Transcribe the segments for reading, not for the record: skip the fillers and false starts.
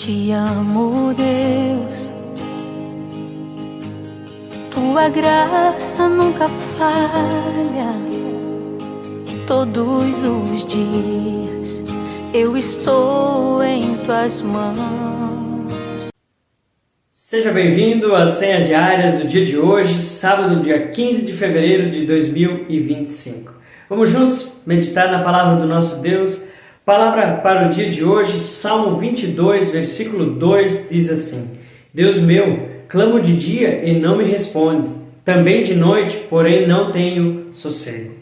te amo, Deus. Tua graça nunca falha. Todos os dias eu estou em tuas mãos. Seja bem-vindo às senhas diárias do dia de hoje, sábado, dia 15 de fevereiro de 2025. Vamos juntos meditar na palavra do nosso Deus. Palavra para o dia de hoje, Salmo 22, versículo 2, diz assim: Deus meu, clamo de dia e não me respondes, também de noite, porém não tenho sossego.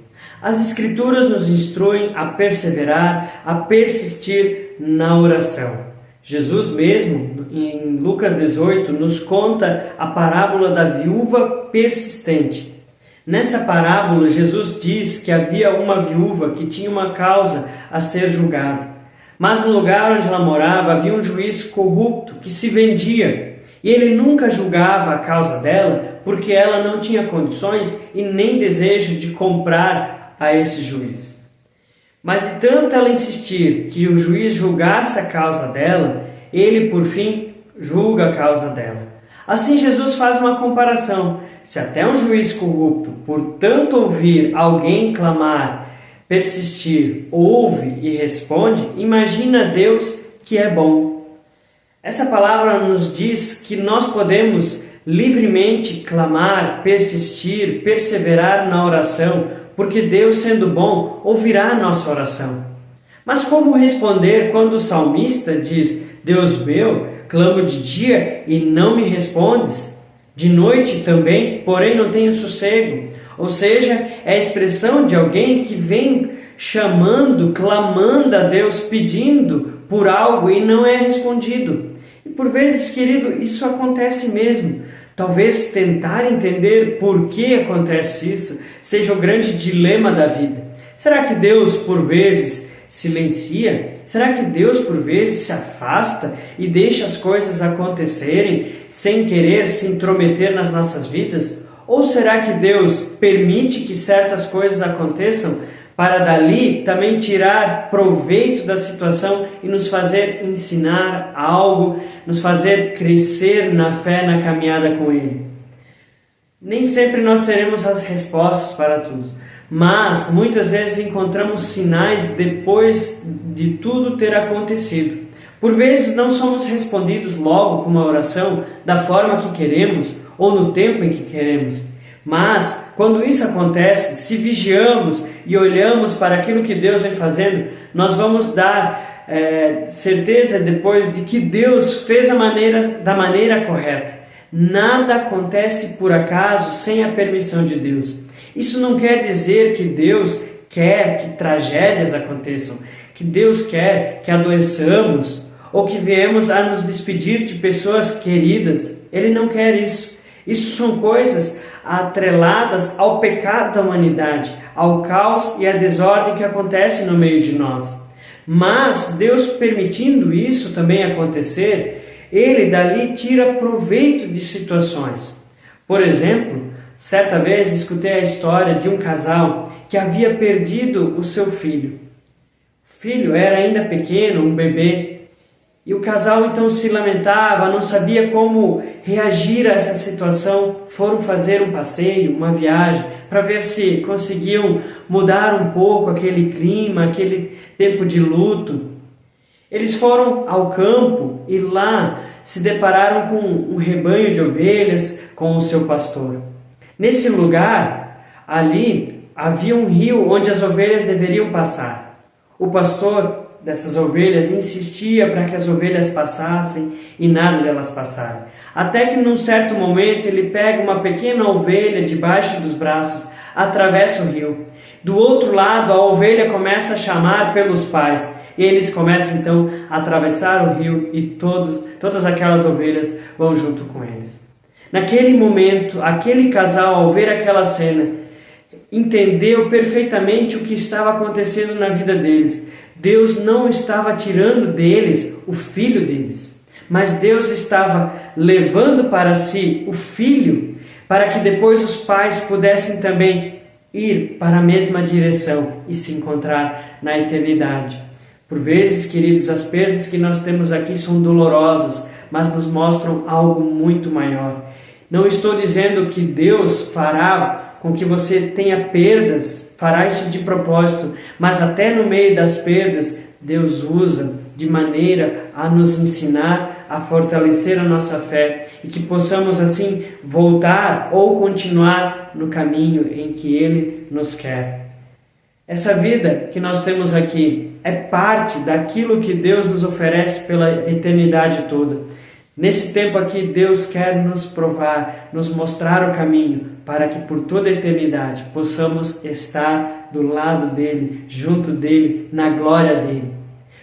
As Escrituras nos instruem a perseverar, a persistir na oração. Jesus mesmo, em Lucas 18, nos conta a parábola da viúva persistente. Nessa parábola, Jesus diz que havia uma viúva que tinha uma causa a ser julgada. Mas no lugar onde ela morava havia um juiz corrupto que se vendia. E ele nunca julgava a causa dela porque ela não tinha condições e nem desejo de comprar a esse juiz. Mas de tanto ela insistir que o juiz julgasse a causa dela, ele por fim julga a causa dela. Assim Jesus faz uma comparação. Se até um juiz corrupto, por tanto ouvir alguém clamar, persistir, ouve e responde, imagina Deus que é bom. Essa palavra nos diz que nós podemos livremente clamar, persistir, perseverar na oração, porque Deus, sendo bom, ouvirá a nossa oração. Mas como responder quando o salmista diz: Deus meu, clamo de dia e não me respondes? De noite também, porém não tenho sossego. Ou seja, é a expressão de alguém que vem chamando, clamando a Deus, pedindo por algo e não é respondido. E por vezes, querido, isso acontece mesmo. Talvez tentar entender por que acontece isso seja o grande dilema da vida. Será que Deus, por vezes, silencia? Será que Deus, por vezes, se afasta e deixa as coisas acontecerem sem querer se intrometer nas nossas vidas? Ou será que Deus permite que certas coisas aconteçam para dali também tirar proveito da situação e nos fazer ensinar algo, nos fazer crescer na fé, na caminhada com Ele? Nem sempre nós teremos as respostas para tudo, mas muitas vezes encontramos sinais depois de tudo ter acontecido. Por vezes não somos respondidos logo com uma oração da forma que queremos ou no tempo em que queremos. Mas, quando isso acontece, se vigiamos e olhamos para aquilo que Deus vem fazendo, nós vamos dar certeza depois de que Deus fez da maneira correta. Nada acontece por acaso sem a permissão de Deus. Isso não quer dizer que Deus quer que tragédias aconteçam, que Deus quer que adoeçamos ou que viemos a nos despedir de pessoas queridas. Ele não quer isso. Isso são coisas atreladas ao pecado da humanidade, ao caos e à desordem que acontece no meio de nós. Mas Deus permitindo isso também acontecer, Ele dali tira proveito de situações. Por exemplo, certa vez escutei a história de um casal que havia perdido o seu filho. O filho era ainda pequeno, um bebê. E o casal então se lamentava, não sabia como reagir a essa situação. Foram fazer um passeio, uma viagem, para ver se conseguiam mudar um pouco aquele clima, aquele tempo de luto. Eles foram ao campo e lá se depararam com um rebanho de ovelhas, com o seu pastor. Nesse lugar, ali, havia um rio onde as ovelhas deveriam passar. O pastor dessas ovelhas insistia para que as ovelhas passassem e nada delas passaram. Até que num certo momento ele pega uma pequena ovelha debaixo dos braços, atravessa o rio. Do outro lado a ovelha começa a chamar pelos pais. E eles começam então a atravessar o rio e todas aquelas ovelhas vão junto com eles. Naquele momento, aquele casal, ao ver aquela cena, entendeu perfeitamente o que estava acontecendo na vida deles. Deus não estava tirando deles o filho deles, mas Deus estava levando para si o filho, para que depois os pais pudessem também ir para a mesma direção e se encontrar na eternidade. Por vezes, queridos, as perdas que nós temos aqui são dolorosas, mas nos mostram algo muito maior. Não estou dizendo que Deus fará com que você tenha perdas, fará isso de propósito, mas até no meio das perdas, Deus usa de maneira a nos ensinar, a fortalecer a nossa fé e que possamos assim voltar ou continuar no caminho em que Ele nos quer. Essa vida que nós temos aqui é parte daquilo que Deus nos oferece pela eternidade toda. Nesse tempo aqui, Deus quer nos provar, nos mostrar o caminho para que por toda a eternidade possamos estar do lado dEle, junto dEle, na glória dEle.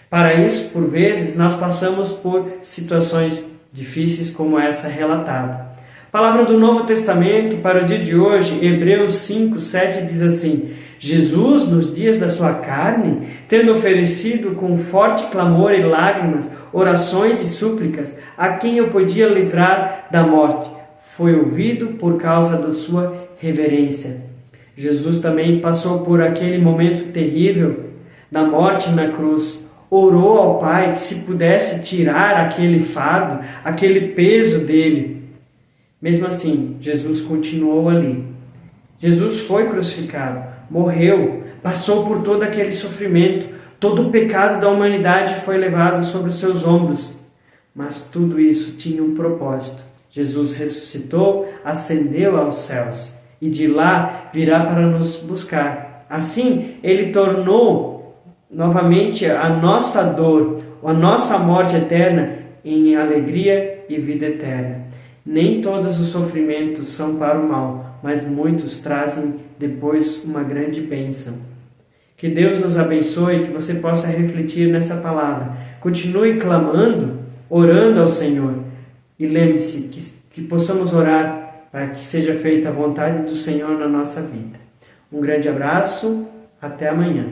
Para isso, por vezes, nós passamos por situações difíceis como essa relatada. A palavra do Novo Testamento para o dia de hoje, Hebreus 5, 7, diz assim: Jesus, nos dias da sua carne, tendo oferecido com forte clamor e lágrimas, orações e súplicas, a quem eu podia livrar da morte, foi ouvido por causa da sua reverência. Jesus também passou por aquele momento terrível da morte na cruz. Orou ao Pai que se pudesse tirar aquele fardo, aquele peso dele. Mesmo assim, Jesus continuou ali. Jesus foi crucificado, morreu, passou por todo aquele sofrimento, todo o pecado da humanidade foi levado sobre os seus ombros. Mas tudo isso tinha um propósito. Jesus ressuscitou, ascendeu aos céus e de lá virá para nos buscar. Assim, Ele tornou novamente a nossa dor, a nossa morte eterna em alegria e vida eterna. Nem todos os sofrimentos são para o mal, mas muitos trazem depois uma grande bênção. Que Deus nos abençoe, que você possa refletir nessa palavra. Continue clamando, orando ao Senhor. E lembre-se que possamos orar para que seja feita a vontade do Senhor na nossa vida. Um grande abraço, até amanhã.